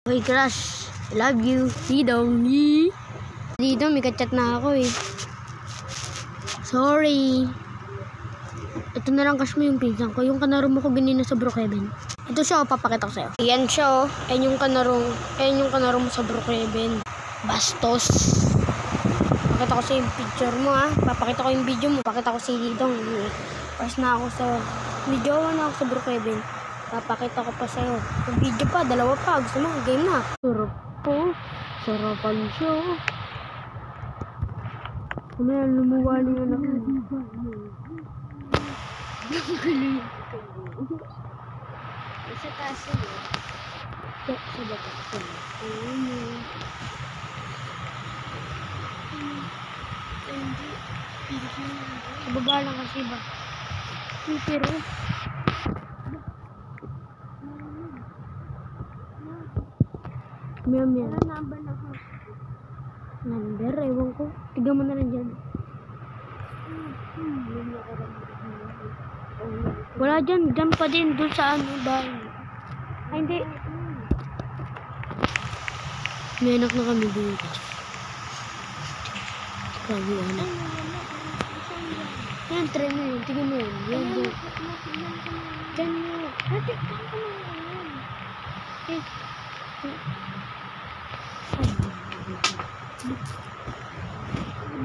Hoy crush, I love you. Didong. Didong, may kachat na ako eh. Sorry. Ito na lang crush mo yung pinsan ko. Yung kanaro mo ko ganina sa Brookhaven. Ito siya, papakita ko sa'yo. Ayan siya, oh. Ayan yung kanaro mo sa Brookhaven. Bastos. Pakita ko sa'yo yung picture mo, ha. Papakita ko yung video mo. Pakita ko si Didong. Pas na ako sa video na ako sa Brookhaven. Papakita ko pa sa'yo. Yung video pa, dalawa pa. Gusto mo, game na. Sarap po. Sarapan siya. Kumaya, lumuwali na lang. Sa taas yun. Sa batas ko. Sa baba lang kasi ba? Pero Mia. Number, ewan ko. Tiga mo na lang dyan. Wala dyan. Dyan pa din. Doon sa ano ba? Ay, hindi. May anak na kami dito. Sabi anak. Yan, try mo yun. Tignan mo yun. Yan, dyan. Dyan mo. Ate, saan ka na yan? Eh.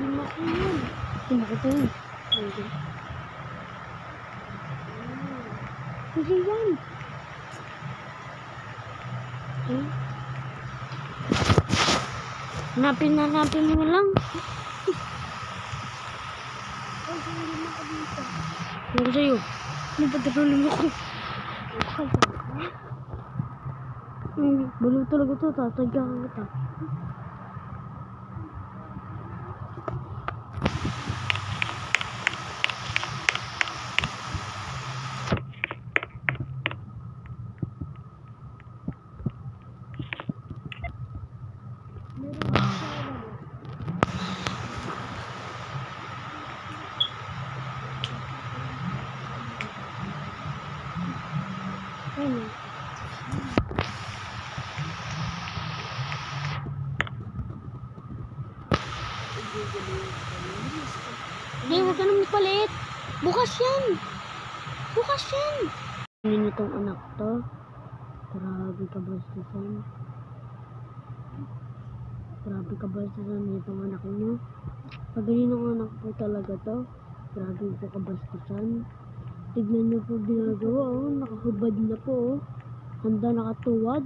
Lima ko yun. Lima ko yun. Hindi yan. Eh? Hanapin mo lang. Ano sa'yo? Ano ba darulong ako? Balo talaga ito. Tatagya ka kita. Hindi, huwag ka naman palit. Bukas yan. Ano itong anak to? Grabe ka bastusan itong anak niyo. Pag ganinong anak po talaga to, grabe po kabastusan. Tignan niyo po ginagawa, oh. Nakahubad na po, oh. Handa nakatuwad.